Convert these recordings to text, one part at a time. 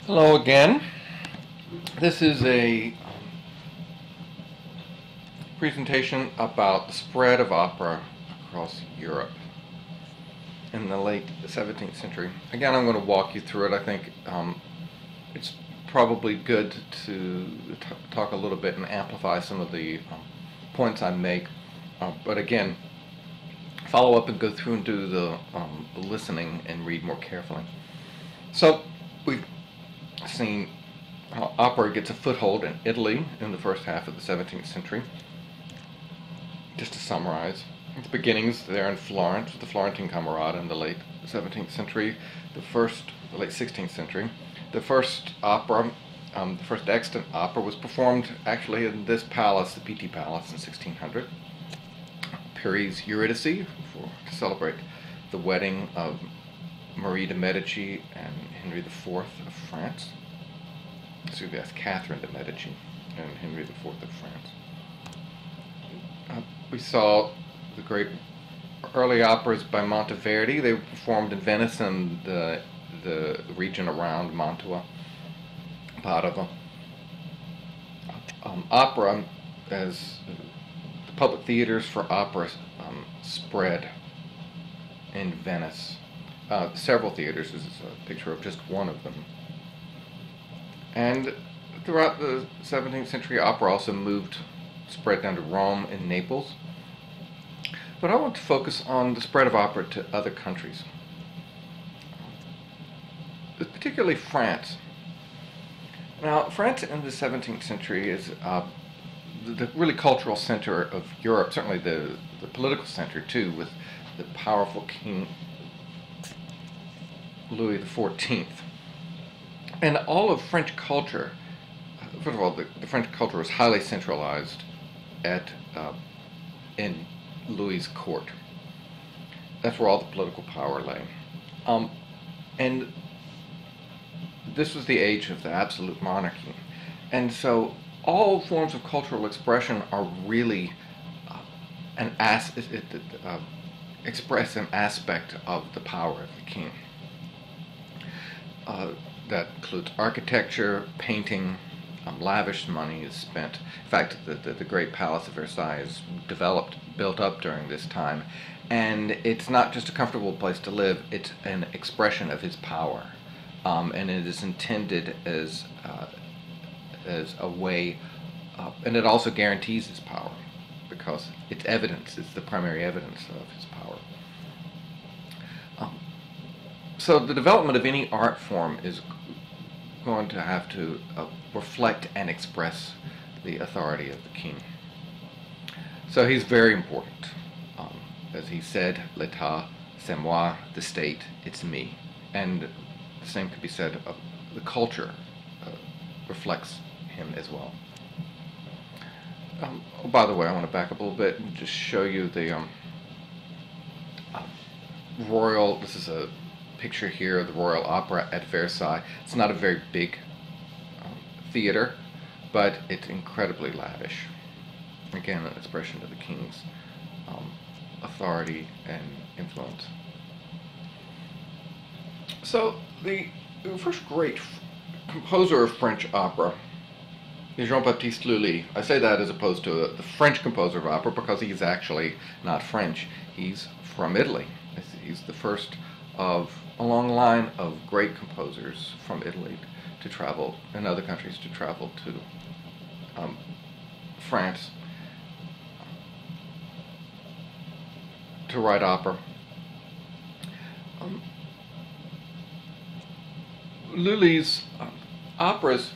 Hello again. This is a presentation about the spread of opera across Europe in the late 17th century. Again, I'm going to walk you through it. I think it's probably good to talk a little bit and amplify some of the points I make. But again, follow up and go through and do the listening and read more carefully. So we've seen how opera gets a foothold in Italy in the first half of the 17th century. Just to summarize, the beginnings there in Florence, the Florentine Camerata in the late 17th century, the late 16th century. The first opera, the first extant opera was performed actually in this palace, the Pitti Palace, in 1600. Péri's Eurydice, to celebrate the wedding of Marie de Medici and Henry IV of France. Excuse me, that's Catherine de Medici and Henry IV of France. We saw the great early operas by Monteverdi. They were performed in Venice and the region around Mantua, Padova. Opera, as the public theaters for opera spread in Venice. Several theaters. This is a picture of just one of them. And throughout the 17th century, opera also spread down to Rome and Naples. But I want to focus on the spread of opera to other countries, particularly France. Now, France in the 17th century is the really cultural center of Europe, certainly the political center too, with the powerful King Louis XIV. And all of French culture, first of all, the French culture was highly centralized in Louis's court. That's where all the political power lay. And this was the age of the absolute monarchy. And so all forms of cultural expression are really express an aspect of the power of the king. That includes architecture, painting. Lavish money is spent. In fact, the Great Palace of Versailles is built up during this time, and it's not just a comfortable place to live, it's an expression of his power. And it is intended as a way, and it also guarantees his power, because it's the primary evidence of his power. So the development of any art form is going to have to reflect and express the authority of the king. So he's very important. As he said, l'état, c'est moi, the state, it's me. And the same could be said of the culture reflects him as well. Oh, by the way, I want to back up a little bit and just show you the royal, this is a picture here of the Royal Opera at Versailles. It's not a very big theater, but it's incredibly lavish. Again, an expression of the king's authority and influence. So the first great composer of French opera is Jean-Baptiste Lully. I say that as opposed to the French composer of opera because he's actually not French. He's from Italy. He's the first of a long line of great composers from Italy to travel, and other countries to travel to France to write opera. Lully's operas,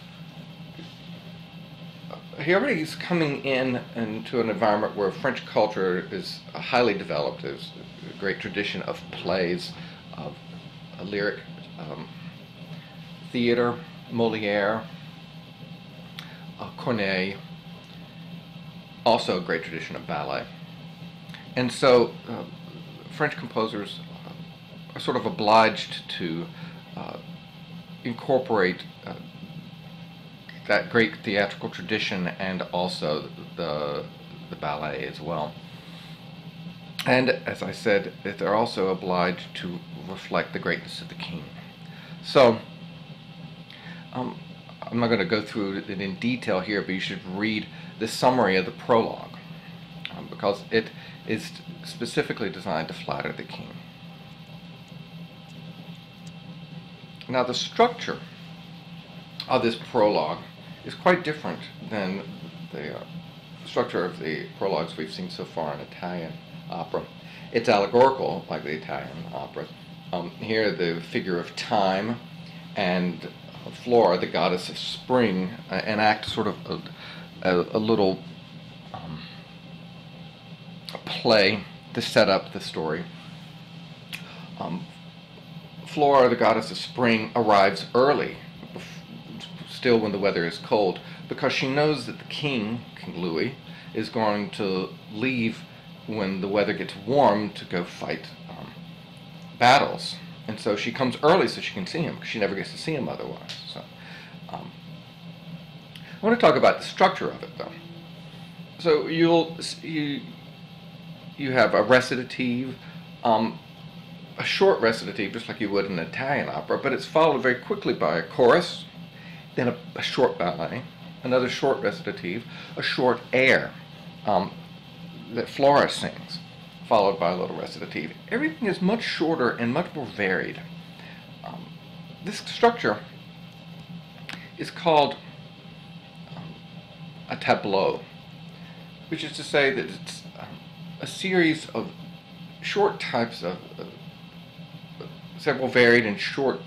he's coming into an environment where French culture is highly developed. There's a great tradition of plays, of lyric theater, Molière, Corneille, also a great tradition of ballet. And so French composers are sort of obliged to incorporate that great theatrical tradition and also the ballet as well. And as I said, they're also obliged to reflect the greatness of the king. So Um, I'm not going to go through it in detail here, but you should read the summary of the prologue, because it is specifically designed to flatter the king. Now, the structure of this prologue is quite different than the structure of the prologues we've seen so far in Italian opera. It's allegorical, like the Italian opera. Here, the figure of time and Flora, the goddess of spring, enact sort of a little a play to set up the story. Flora, the goddess of spring, arrives early, still when the weather is cold, because she knows that the king, King Louis, is going to leave when the weather gets warm to go fight battles. And so she comes early so she can see him, because she never gets to see him otherwise. So, I want to talk about the structure of it, though. So you have a recitative, a short recitative, just like you would in an Italian opera, but it's followed very quickly by a chorus, then a short ballet, another short recitative, a short air that Flora sings, followed by a little recitative. Everything is much shorter and much more varied. This structure is called a tableau, which is to say that it's a series of short types of several varied and short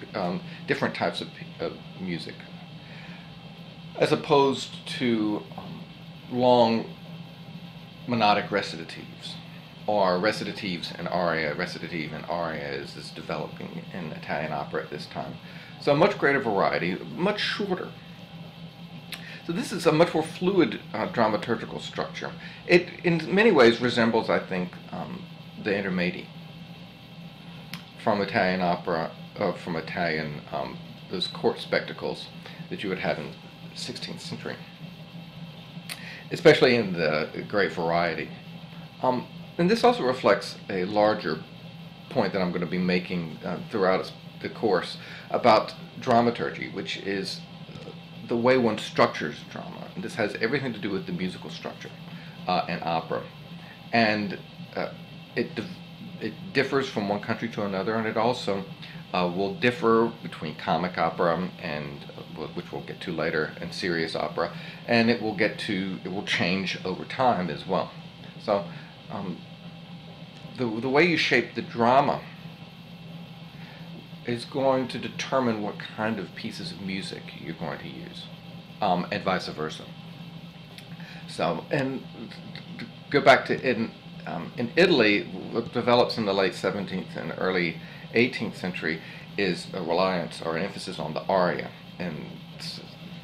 different types of music, as opposed to long monodic recitatives, or recitatives and aria. Recitative and aria is developing in Italian opera at this time. So much greater variety, much shorter. So this is a much more fluid dramaturgical structure. It, in many ways, resembles, I think, the Intermedi from Italian opera, from Italian, those court spectacles that you would have in the 16th century, especially in the great variety. And this also reflects a larger point that I'm going to be making throughout the course about dramaturgy, which is the way one structures drama. And this has everything to do with the musical structure in opera. And it differs from one country to another, and it also will differ between comic opera and which we'll get to later, and serious opera, and it will change over time as well. So the way you shape the drama is going to determine what kind of pieces of music you're going to use, and vice versa. So, and to go back to in Italy, what develops in the late 17th and early 18th century is a reliance or an emphasis on the aria, and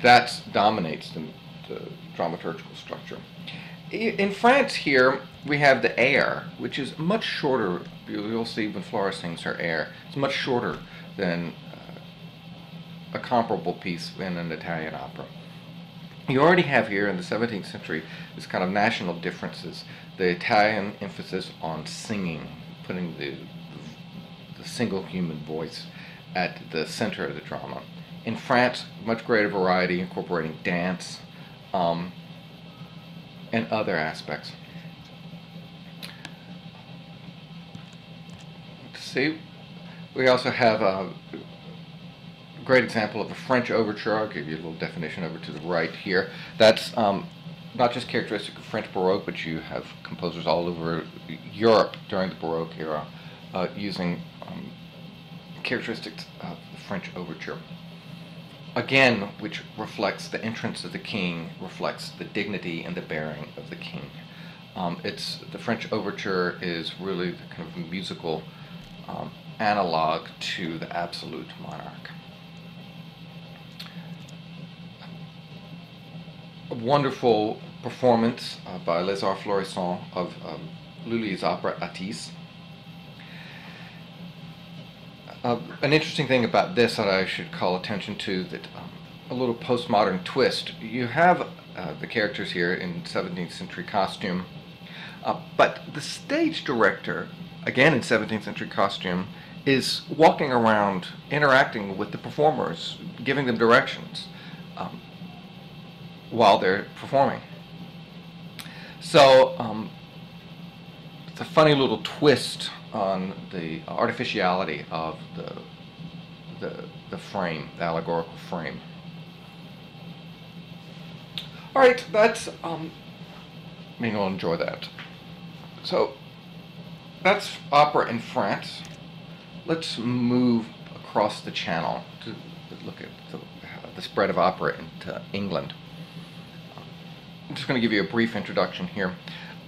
that dominates the dramaturgical structure. In France here, we have the air, which is much shorter. You'll see when Flora sings her air, it's much shorter than a comparable piece in an Italian opera. You already have here in the 17th century this kind of national differences. The Italian emphasis on singing, putting the single human voice at the center of the drama. In France, much greater variety, incorporating dance and other aspects. See, we also have a great example of a French overture. I'll give you a little definition over to the right here. That's not just characteristic of French Baroque, but you have composers all over Europe during the Baroque era using characteristics of the French overture. Again, which reflects the entrance of the king, reflects the dignity and the bearing of the king. The French overture is really the kind of musical analog to the absolute monarch. A wonderful performance by Les Arts Florissants of Lully's opera Atys. An interesting thing about this that I should call attention to, that a little postmodern twist. You have the characters here in 17th century costume, but the stage director, again in 17th century costume, is walking around, interacting with the performers, giving them directions while they're performing. So it's a funny little twist on the artificiality of the frame, the allegorical frame. All right, that's maybe you'll enjoy that. So that's opera in France. Let's move across the channel to look at the spread of opera into England. I'm just going to give you a brief introduction here.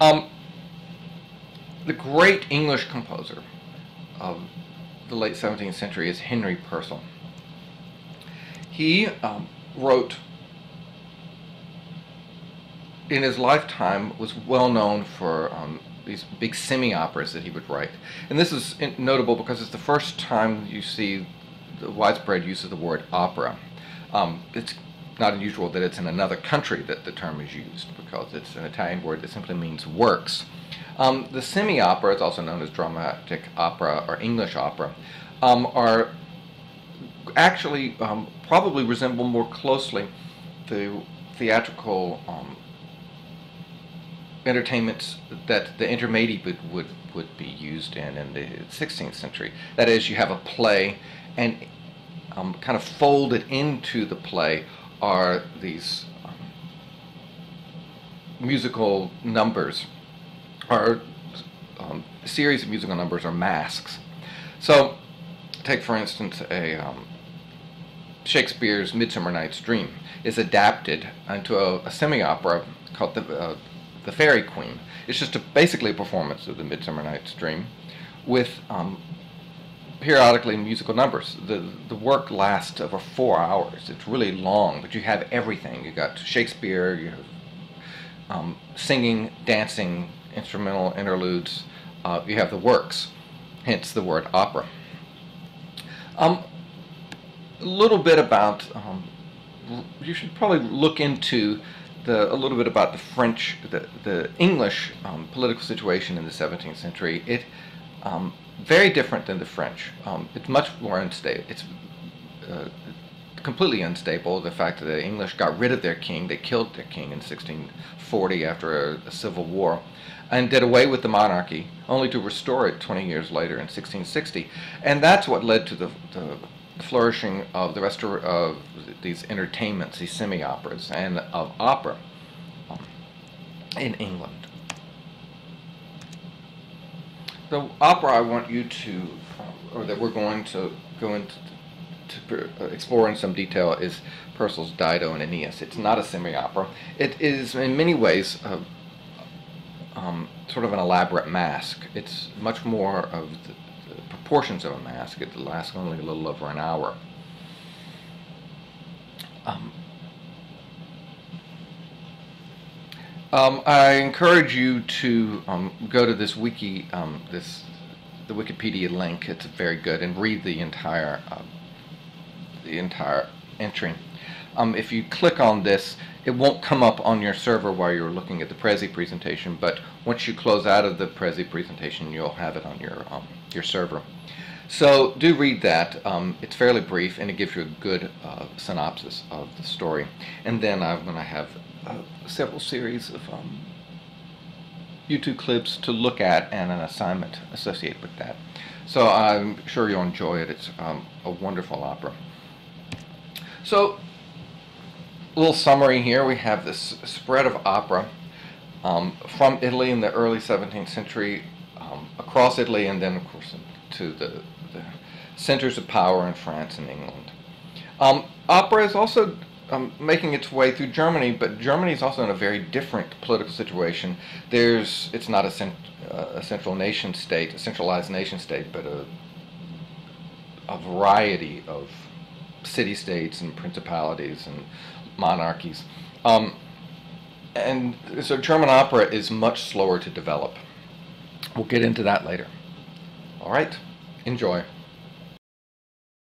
The great English composer of the late 17th century is Henry Purcell. He wrote, in his lifetime, was well known for these big semi-operas that he would write. And this is notable because it's the first time you see the widespread use of the word opera. It's not unusual that it's in another country that the term is used, because it's an Italian word that simply means works. The semi-opera, it's also known as dramatic opera or English opera, are actually probably resemble more closely the theatrical entertainments that the intermedi would be used in the 16th century. That is, you have a play, and kind of folded into the play are these musical numbers, or a series of musical numbers, or masks. So, take for instance Shakespeare's Midsummer Night's Dream is adapted into a semi-opera called the Fairy Queen. It's just basically a performance of the Midsummer Night's Dream with periodically musical numbers. The work lasts over 4 hours. It's really long, but you have everything. You got Shakespeare, you have singing, dancing, instrumental interludes. You have the works, hence the word opera. A little bit about, you should probably look into a little bit about the French, the English political situation in the 17th century. It very different than the French. It's much more unstable. It's completely unstable. The fact that the English got rid of their king, they killed their king in 1640 after a civil war, and did away with the monarchy, only to restore it 20 years later in 1660. And that's what led to the flourishing of the rest of these entertainments, these semi-operas, and of opera in England. The opera I want you to, or that we're going to go into to explore in some detail, is Purcell's Dido and Aeneas. It's not a semi-opera. It is in many ways sort of an elaborate masque. It's much more of the proportions of a masque. It lasts only a little over an hour. I encourage you to go to this wiki, the Wikipedia link. It's very good, and read the entire entry. If you click on this, it won't come up on your server while you're looking at the Prezi presentation, but once you close out of the Prezi presentation, you'll have it on your server. So do read that. It's fairly brief, and it gives you a good synopsis of the story. And then I'm going to have several series of YouTube clips to look at and an assignment associated with that. So I'm sure you'll enjoy it. It's a wonderful opera. So, a little summary here. We have this spread of opera from Italy in the early 17th century, across Italy, and then, of course, to the centers of power in France and England. Opera is also making its way through Germany, but Germany is also in a very different political situation. It's not a central nation state, a centralized nation state, but a variety of city-states and principalities and monarchies. And so German opera is much slower to develop. We'll get into that later. All right, enjoy.